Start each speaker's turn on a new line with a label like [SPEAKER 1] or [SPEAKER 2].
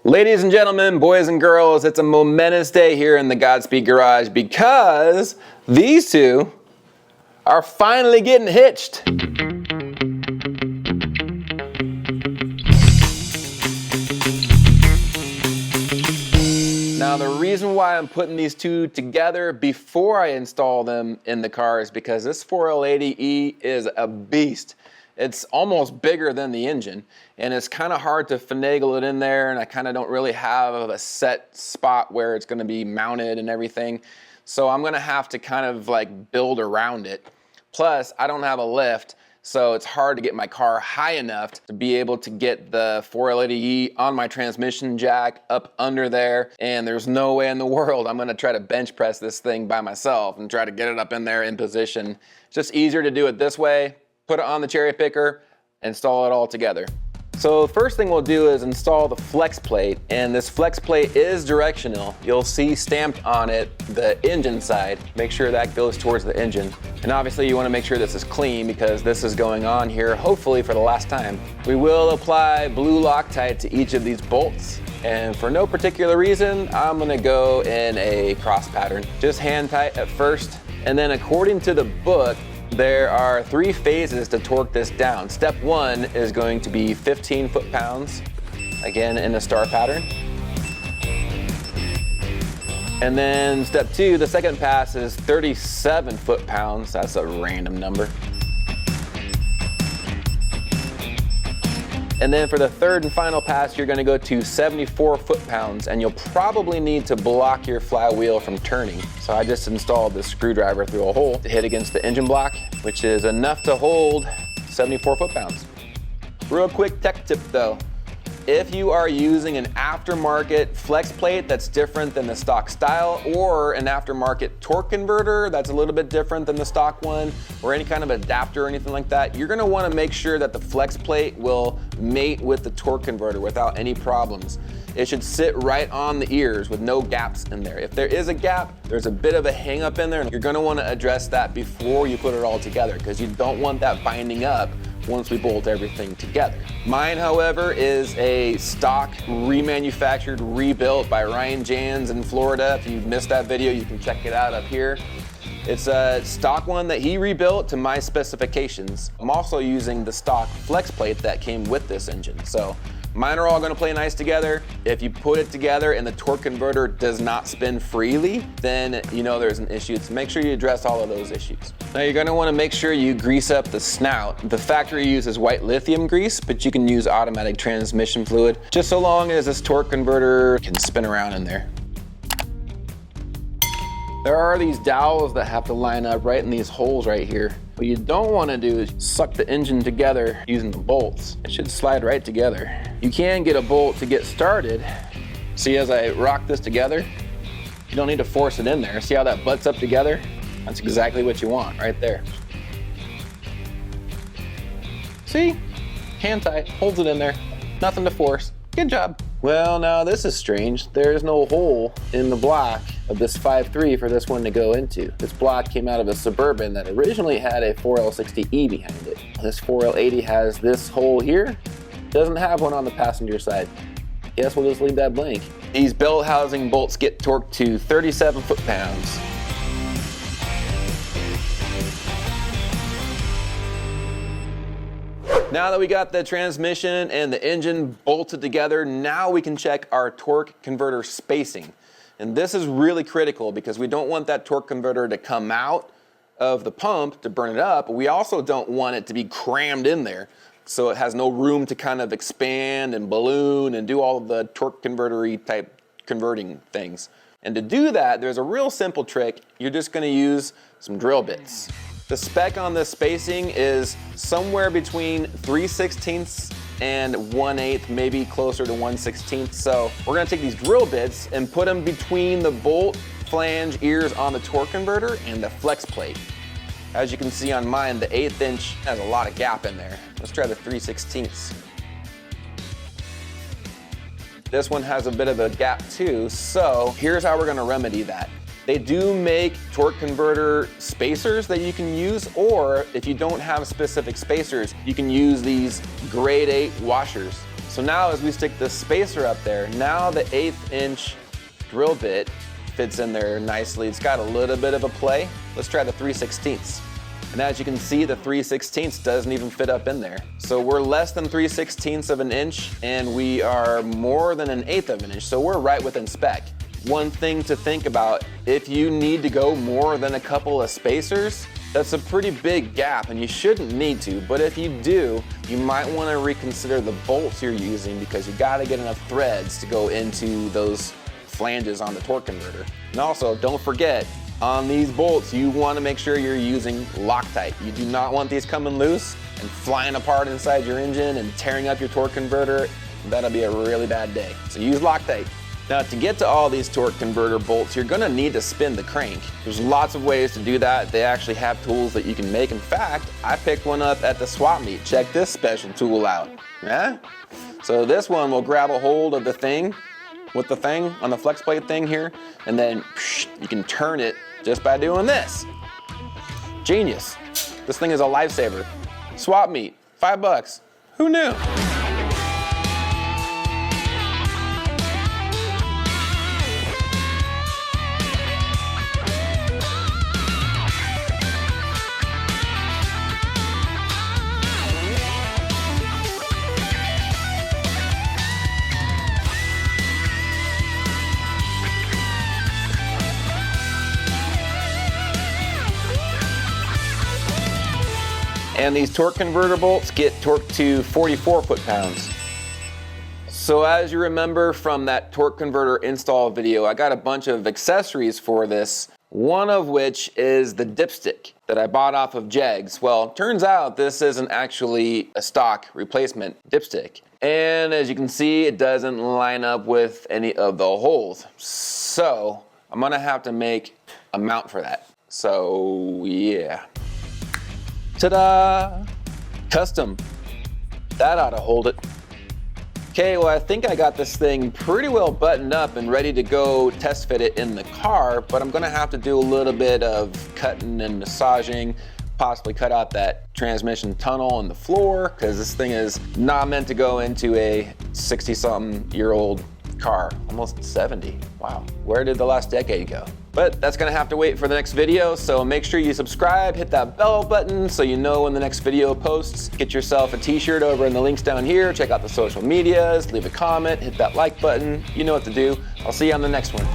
[SPEAKER 1] Ladies and gentlemen, boys and girls, it's a momentous day here in the Godspeed Garage because these two are finally getting hitched. Now, the reason why I'm putting these two together before I install them in the car is because this 4L80E is a beast. It's almost bigger than the engine, and it's kind of hard to finagle it in there, and I kind of don't really have a set spot where it's going to be mounted and everything. So I'm going to have to kind of like build around it. Plus, I don't have a lift, so it's hard to get my car high enough to be able to get the 4L80E on my transmission jack up under there, and there's no way in the world I'm going to try to bench press this thing by myself and try to get it up in there in position. It's just easier to do it this way. Put it on the cherry picker, install it all together. So the first thing we'll do is install the flex plate, and this flex plate is directional. You'll see stamped on it the engine side. Make sure that goes towards the engine. And obviously you want to make sure this is clean because this is going on here hopefully for the last time. We will apply blue Loctite to each of these bolts, and for no particular reason I'm going to go in a cross pattern. Just hand tight at first, and then according to the book there are 3 phases to torque this down. Step 1 is going to be 15 foot-pounds, again in a star pattern. And then step 2, the second pass, is 37 foot-pounds. That's a random number. And then for the third and final pass, you're gonna go to 74 foot-pounds, and you'll probably need to block your flywheel from turning. So I just installed this screwdriver through a hole to hit against the engine block, which is enough to hold 74 foot-pounds. Real quick tech tip though. If you are using an aftermarket flex plate that's different than the stock style, or an aftermarket torque converter that's a little bit different than the stock one, or any kind of adapter or anything like that, you're gonna wanna make sure that the flex plate will mate with the torque converter without any problems. It should sit right on the ears with no gaps in there. If there is a gap, there's a bit of a hang up in there, and you're gonna wanna address that before you put it all together, because you don't want that binding up once we bolt everything together. Mine, however, is a stock, remanufactured, rebuilt by Ryan Jans in Florida. If you've missed that video, you can check it out up here. It's a stock one that he rebuilt to my specifications. I'm also using the stock flex plate that came with this engine. So mine are all gonna play nice together. If you put it together and the torque converter does not spin freely, then you know there's an issue. So make sure you address all of those issues. Now you're gonna wanna make sure you grease up the snout. The factory uses white lithium grease, but you can use automatic transmission fluid, just so long as this torque converter can spin around in there. There are these dowels that have to line up right in these holes right here. What you don't want to do is suck the engine together using the bolts. It should slide right together. You can get a bolt to get started. See, as I rock this together, you don't need to force it in there. See how that butts up together? That's exactly what you want right there. See? Hand tight, holds it in there. Nothing to force. Good job. Well, now this is strange. There's no hole in the block of this 5.3 for this one to go into. This block came out of a Suburban that originally had a 4L60E behind it. This 4L80 has this hole here. Doesn't have one on the passenger side. Guess we'll just leave that blank. These belt housing bolts get torqued to 37 foot-pounds. Now that we got the transmission and the engine bolted together, now we can check our torque converter spacing. And this is really critical because we don't want that torque converter to come out of the pump to burn it up. But we also don't want it to be crammed in there, so it has no room to kind of expand and balloon and do all of the torque converter-y type converting things. And to do that, there's a real simple trick. You're just gonna use some drill bits. The spec on this spacing is somewhere between 3/16 and 1/8, maybe closer to 1/16. So we're gonna take these drill bits and put them between the bolt flange ears on the torque converter and the flex plate. As you can see on mine, the 1/8 inch has a lot of gap in there. Let's try the 3/16. This one has a bit of a gap too, so here's how we're gonna remedy that. They do make torque converter spacers that you can use, or if you don't have specific spacers, you can use these grade 8 washers. So now as we stick the spacer up there, now the 1/8 inch drill bit fits in there nicely. It's got a little bit of a play. Let's try the 3/16. And as you can see, the 3/16 doesn't even fit up in there. So we're less than 3/16 of an inch, and we are more than 1/8 of an inch. So we're right within spec. One thing to think about, if you need to go more than a couple of spacers, that's a pretty big gap and you shouldn't need to, but if you do, you might want to reconsider the bolts you're using because you got to get enough threads to go into those flanges on the torque converter. And also, don't forget, on these bolts, you want to make sure you're using Loctite. You do not want these coming loose and flying apart inside your engine and tearing up your torque converter. That'll be a really bad day. So use Loctite. Now, to get to all these torque converter bolts, you're gonna need to spin the crank. There's lots of ways to do that. They actually have tools that you can make. In fact, I picked one up at the swap meet. Check this special tool out. Yeah? So this one will grab a hold of the thing, with the thing on the flex plate thing here, and then you can turn it just by doing this. Genius. This thing is a lifesaver. Swap meet, $5. Who knew? And these torque converter bolts get torqued to 44 foot-pounds. So as you remember from that torque converter install video, I got a bunch of accessories for this, one of which is the dipstick that I bought off of Jegs. Well, turns out this isn't actually a stock replacement dipstick. And as you can see, it doesn't line up with any of the holes. So I'm gonna have to make a mount for that. So yeah. Ta-da! Custom. That ought to hold it. Okay, well I think I got this thing pretty well buttoned up and ready to go test fit it in the car, but I'm gonna have to do a little bit of cutting and massaging, possibly cut out that transmission tunnel in the floor, because this thing is not meant to go into a 60-something-year-old car, almost 70. Wow, where did the last decade go? But that's gonna have to wait for the next video, so make sure you subscribe, hit that bell button so you know when the next video posts. Get yourself a t-shirt over in the links down here, check out the social medias, leave a comment, hit that like button, you know what to do. I'll see you on the next one.